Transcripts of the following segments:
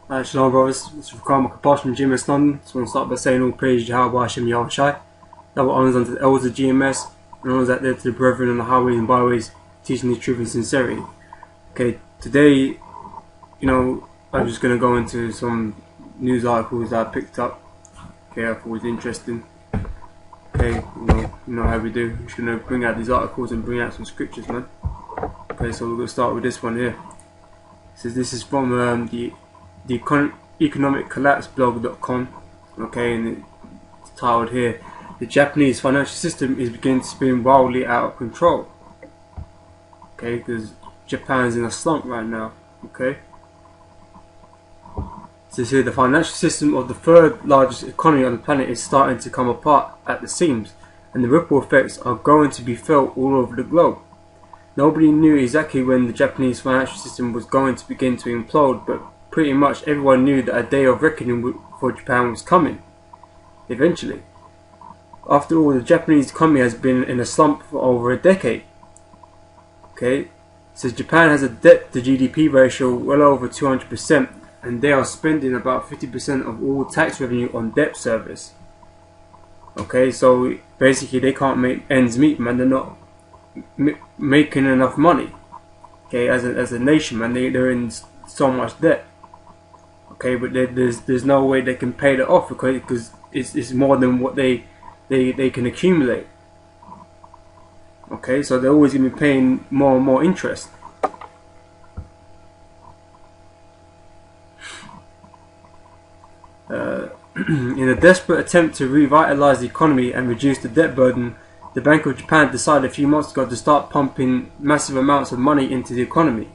Shalom brothers, this is Karma Kaposh from GMS London. Just want to start by saying all praise Yahweh Hashem Yahweh Shai. Double honours unto the elders of GMS, and honours out there to the brethren on the highways and byways, teaching the truth and sincerity. Okay, today, I'm just going to go into some news articles that I picked up. Okay, I thought was interesting. Okay, you know how we do. We're just going to bring out these articles and bring out some scriptures, man. Okay, so we're going to start with this one here. It says this is from the economiccollapseblog.com. Okay, and it's titled here, "The Japanese financial system is beginning to spin wildly out of control." Okay, because Japan's in a slump right now. Okay, it says here, the financial system of the third largest economy on the planet is starting to come apart at the seams, and the ripple effects are going to be felt all over the globe. Nobody knew exactly when the Japanese financial system was going to begin to implode, but pretty much everyone knew that a day of reckoning for Japan was coming, eventually. After all, the Japanese economy has been in a slump for over a decade. Okay, it says Japan has a debt to GDP ratio well over 200%, and they are spending about 50% of all tax revenue on debt service. Okay, so basically they can't make ends meet, man. They're not making enough money. Okay, as a nation, man, they're in so much debt. Okay, but there's no way they can pay that off because it's more than what they can accumulate. Okay, so they're always going to be paying more and more interest. In a desperate attempt to revitalize the economy and reduce the debt burden, the Bank of Japan decided a few months ago to start pumping massive amounts of money into the economy.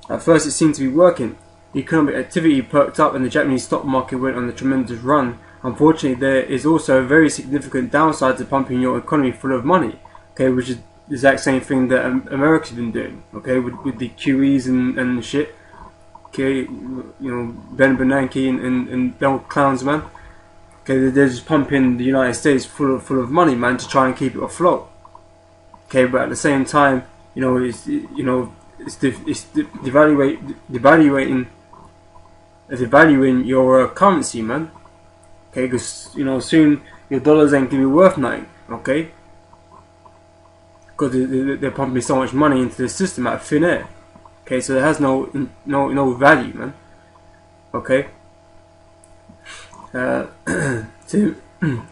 At first it seemed to be working. The economic activity perked up and the Japanese stock market went on a tremendous run. Unfortunately, there is also a very significant downside to pumping your economy full of money. Okay, which is the exact same thing that America's been doing. Okay, with the QEs and shit. Okay, Ben Bernanke and them clowns, man. Okay, they're just pumping the United States full of money, man, to try and keep it afloat. Okay, but at the same time, it's devaluing your currency, man. Okay, because soon your dollars ain't gonna be worth nothing. Okay, because they're pumping so much money into the system out of thin air. Okay, so it has no value, man. Okay. So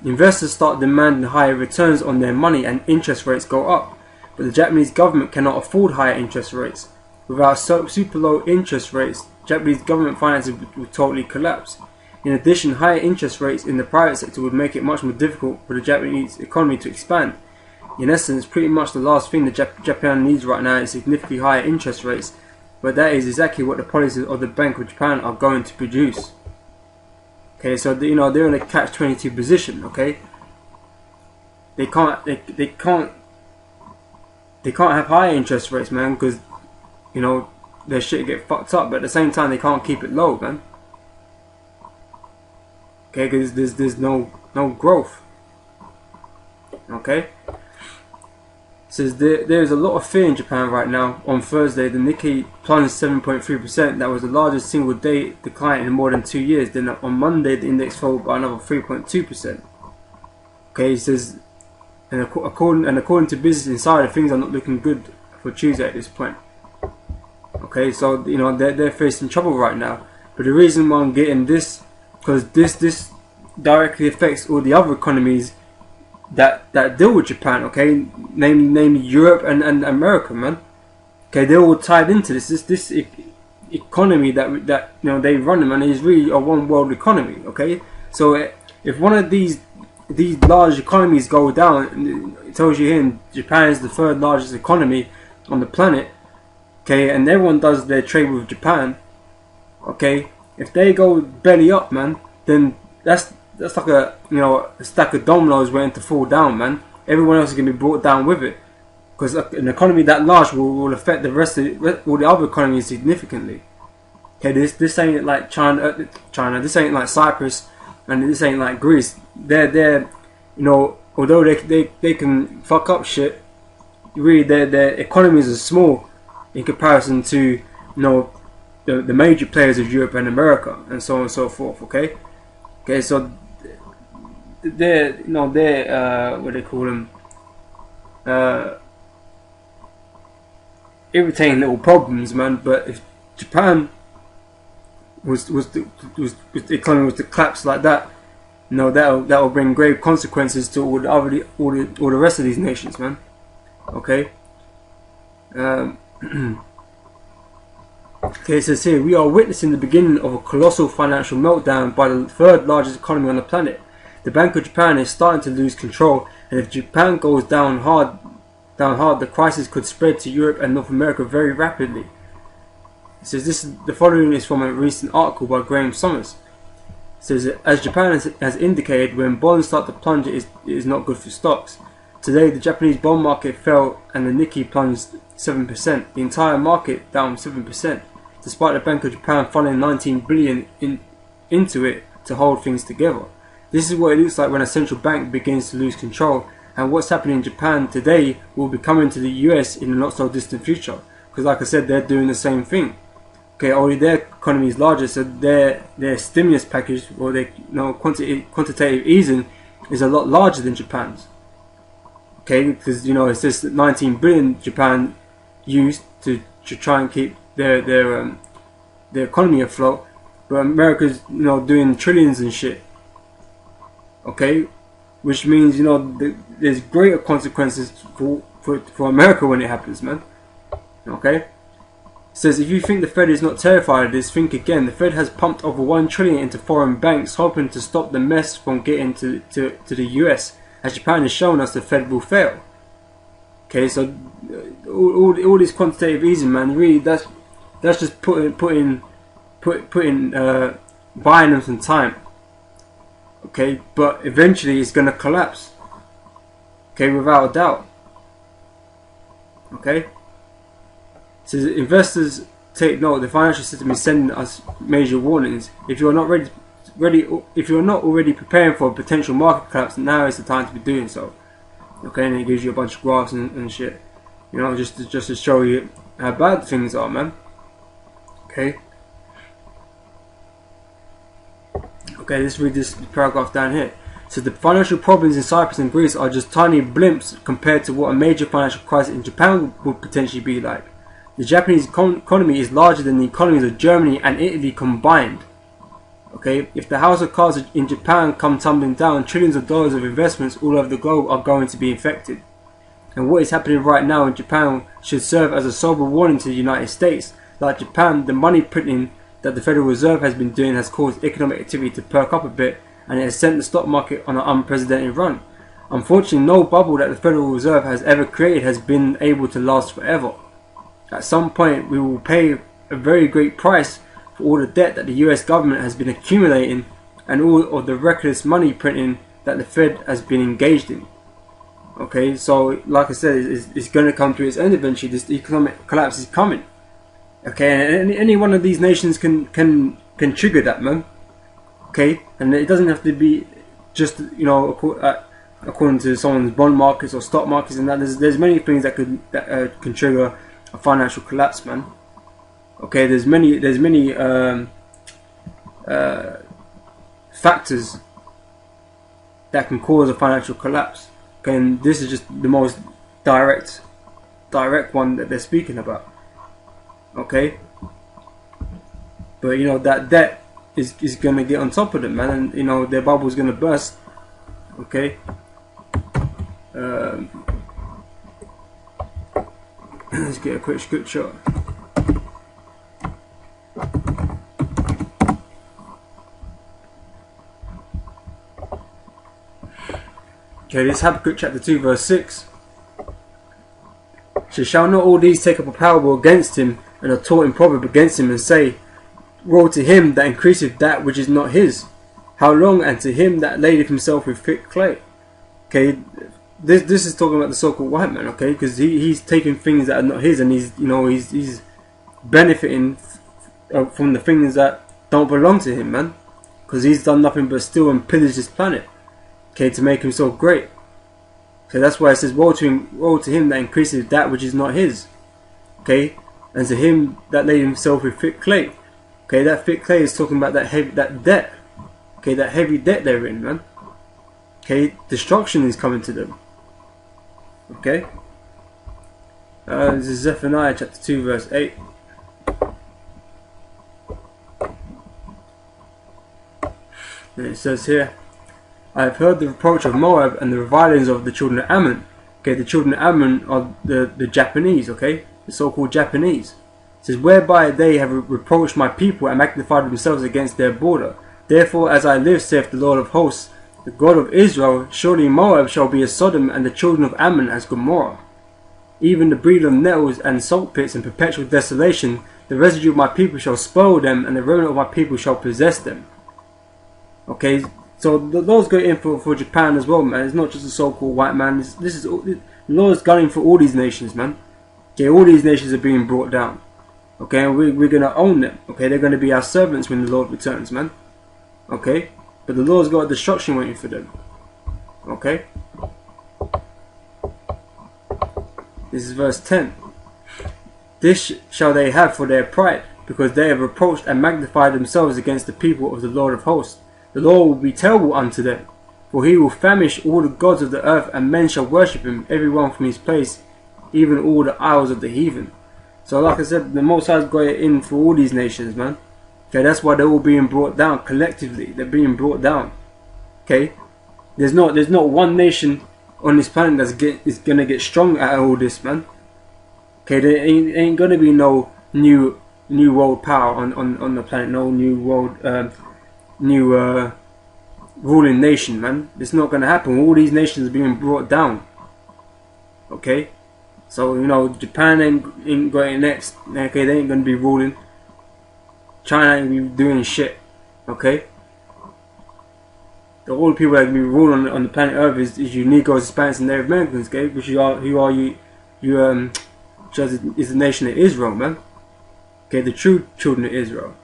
investors start demanding higher returns on their money and interest rates go up, but the Japanese government cannot afford higher interest rates. Without super low interest rates, Japanese government finances would totally collapse. In addition, higher interest rates in the private sector would make it much more difficult for the Japanese economy to expand. In essence, pretty much the last thing that Japan needs right now is significantly higher interest rates, but that is exactly what the policies of the Bank of Japan are going to produce. Okay, so they're in a catch-22 position. Okay, they can't have higher interest rates, man, because their shit get fucked up. But at the same time, they can't keep it low, man. Okay, because there's no growth. Okay, it says there's a lot of fear in Japan right now. On Thursday, the Nikkei plunged 7.3%. That was the largest single day decline in more than 2 years. Then on Monday, the index fell by another 3.2%. Okay, it says, and according to Business Insider, things are not looking good for Tuesday at this point. Okay, so they're facing trouble right now. But the reason why I'm getting this, because this directly affects all the other economies that deal with Japan, okay, namely Europe and America, man. Okay, they're all tied into this economy that they run, man. Is really a one world economy, okay. So if one of these large economies go down, it tells you here Japan is the third largest economy on the planet, okay, and everyone does their trade with Japan, okay. If they go belly up, man, then that's like a stack of dominoes waiting to fall down, man. Everyone else is gonna be brought down with it, because an economy that large will affect the rest of all the other economies significantly. Okay, this ain't like China. This ain't like Cyprus, and this ain't like Greece. They're although they can fuck up shit, really their economies are small in comparison to the major players of Europe and America, and so on and so forth. Okay, so they're what they call them, irritating little problems, man. But if Japan the economy was to collapse like that, that'll bring grave consequences to all the rest of these nations, man. Okay. Okay, it says here, we are witnessing the beginning of a colossal financial meltdown by the third largest economy on the planet. The Bank of Japan is starting to lose control, and if Japan goes down hard, the crisis could spread to Europe and North America very rapidly. It says the following is from a recent article by Graham Summers. It says, as Japan has indicated, when bonds start to plunge, it is not good for stocks. Today, the Japanese bond market fell and the Nikkei plunged 7%. The entire market down 7%, despite the Bank of Japan funneling 19 billion into it to hold things together. This is what it looks like when a central bank begins to lose control, and what's happening in Japan today will be coming to the US in the not so distant future. Because, like I said, they're doing the same thing. Okay, only their economy is larger, so their stimulus package, or their quantitative easing, is a lot larger than Japan's. Okay, because it's just 19 billion Japan used to try and keep their economy afloat, but America's doing trillions and shit. Okay, which means there's greater consequences for America when it happens, man. Okay, it says, if you think the Fed is not terrified of this, think again. The Fed has pumped over 1 trillion into foreign banks, hoping to stop the mess from getting to the US. As Japan has shown us, the Fed will fail. Okay, so all this quantitative easing, man, really that's just buying them some time. Okay, but eventually it's gonna collapse. Okay, without a doubt. Okay. So investors take note. The financial system is sending us major warnings. If you're not if you're not already preparing for a potential market collapse, now is the time to be doing so. Okay, and it gives you a bunch of graphs and shit, just to show you how bad things are, man. Okay. Okay, let's read this paragraph down here. So the financial problems in Cyprus and Greece are just tiny blimps compared to what a major financial crisis in Japan would potentially be like. The Japanese economy is larger than the economies of Germany and Italy combined. Okay, if the house of cards in Japan come tumbling down, trillions of dollars of investments all over the globe are going to be affected. And what is happening right now in Japan should serve as a sober warning to the United States. Like Japan, the money printing that the Federal Reserve has been doing has caused economic activity to perk up a bit, and it has sent the stock market on an unprecedented run. Unfortunately, no bubble that the Federal Reserve has ever created has been able to last forever. At some point, we will pay a very great price for all the debt that the US government has been accumulating and all of the reckless money printing that the Fed has been engaged in. Okay, so like I said, it's going to come to its end eventually. This economic collapse is coming. Okay, and any one of these nations can trigger that, man. Okay, and it doesn't have to be just according to someone's bond markets or stock markets and that. There's many things that can trigger a financial collapse, man. Okay, there's many factors that can cause a financial collapse. Okay, and this is just the most direct one that they're speaking about. Okay, but that debt is gonna get on top of them, man, and their bubble's gonna burst. Okay. Let's get a quick scripture. Okay, this Habakkuk chapter 2 verse 6. So shall not all these take up a parable against him, and a taunting proverb against him, and say, woe to him that increaseth that which is not his? How long? And to him that ladeth himself with thick clay. Okay, this is talking about the so-called white man. Okay, because he's taking things that are not his, and he's benefiting from the things that don't belong to him, man. Because he's done nothing but steal and pillage this planet. Okay, to make himself great. So that's why it says, woe to him that increases that which is not his. Okay, and to him that laid himself with thick clay. Okay, that thick clay is talking about that debt. Okay, that heavy debt they're in, man. Okay, destruction is coming to them. Okay, this is Zephaniah chapter 2 verse 8. And it says here, I have heard the reproach of Moab and the revilings of the children of Ammon. Okay, the children of Ammon are the Japanese, okay, the so-called Japanese. It says, whereby they have reproached my people and magnified themselves against their border. Therefore, as I live, saith the Lord of hosts, the God of Israel, surely Moab shall be as Sodom, and the children of Ammon as Gomorrah. Even the breed of nettles and salt pits and perpetual desolation, the residue of my people shall spoil them, and the remnant of my people shall possess them. Okay, so the Lord's going in for Japan as well, man. It's not just a so-called white man. The Lord's gunning for all these nations, man. Okay, all these nations are being brought down. Okay, and we're going to own them. Okay, they're going to be our servants when the Lord returns, man. Okay, but the Lord's got destruction waiting for them. Okay, this is verse 10. This shall they have for their pride, because they have reproached and magnified themselves against the people of the Lord of hosts. The Lord will be terrible unto them, for he will famish all the gods of the earth, and men shall worship him, every one from his place, even all the isles of the heathen. So like I said, the Most High's got it in for all these nations, man. Okay, that's why they're all being brought down collectively. They're being brought down. Okay, there's not one nation on this planet is gonna get strong out of all this, man. Okay, there ain't gonna be no new world power on the planet, no new world ruling nation, man. It's not gonna happen. All these nations are being brought down. Okay, so you know Japan ain't got it next. Okay, they ain't gonna be ruling. China ain't be doing shit. Okay, the only people that can be ruling on the planet Earth is you Negroes, Hispanics, and Native Americans. Okay, which who are you is the nation of Israel, man. Okay, the true children of Israel.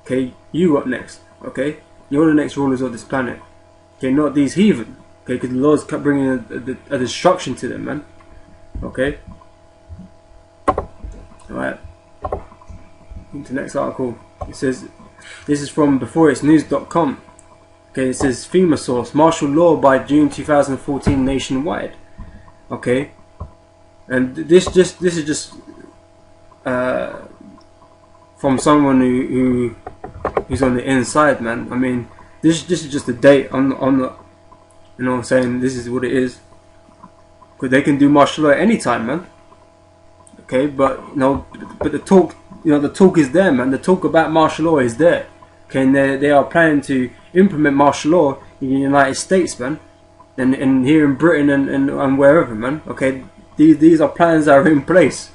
Okay, you got next. Okay, you're the next rulers of this planet. Okay, not these heathen. Okay, because the Lord's bringing a destruction to them, man. Okay. Alright. Into the next article. It says, this is from beforeitsnews.com. Okay, it says FEMA source, martial law by June 2014 nationwide. Okay. And this is just from someone who's on the inside, man. I mean, this is just a date on the, you know, saying this is what it is. Because they can do martial law at any time, man. Okay, but you know, but the talk is there, man. The talk about martial law is there. Okay, and they are planning to implement martial law in the United States, man, and here in Britain and wherever, man. Okay, these are plans that are in place.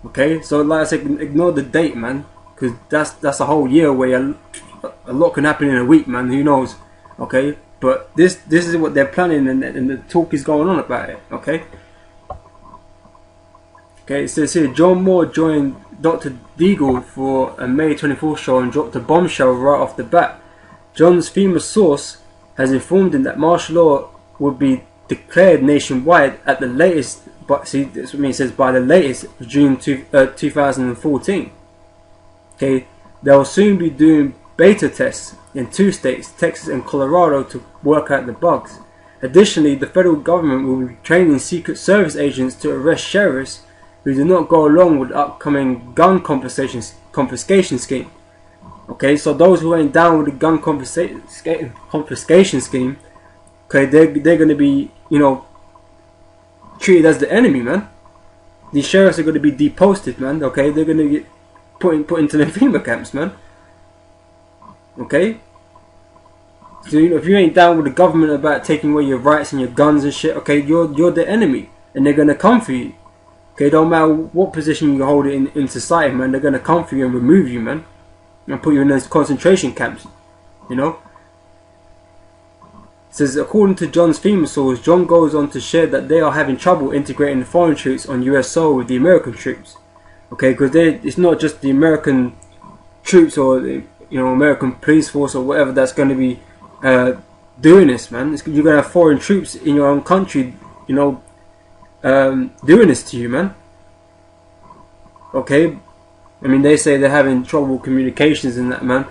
Okay, so like I said, ignore the date, man, because that's a whole year where a lot can happen in a week, man. Who knows? Okay, but this is what they're planning, and the talk is going on about it. Okay. Okay, it says here, John Moore joined Dr. Deagle for a May 24th show and dropped a bombshell right off the bat. John's FEMA source has informed him that martial law would be declared nationwide at the latest, but see, that's what it says, by the latest June 2014. Okay, they'll soon be doing beta tests in 2 states, Texas and Colorado, to work out the bugs. Additionally, the federal government will be training Secret Service agents to arrest sheriffs who do not go along with the upcoming gun confiscation scheme. Okay, so those who ain't down with the gun confiscation scheme, okay, they're going to be, you know, treated as the enemy, man. These sheriffs are going to be deposted, man. Okay, they're going to get put into the FEMA camps, man. Okay, so you know, if you ain't down with the government about taking away your rights and your guns and shit, okay, you're the enemy, and they're going to come for you. Okay, don't matter what position you hold in society, man. They're gonna come for you and remove you, man, and put you in those concentration camps. You know. It says, according to John's FEMA source, John goes on to share that they are having trouble integrating the foreign troops on US soil with the American troops. Okay, because it's not just the American troops or the, you know, American police force or whatever that's going to be doing this, man. You're gonna have foreign troops in your own country, you know. Doing this to you, man. Okay, I mean, they say they're having trouble communications in that, man.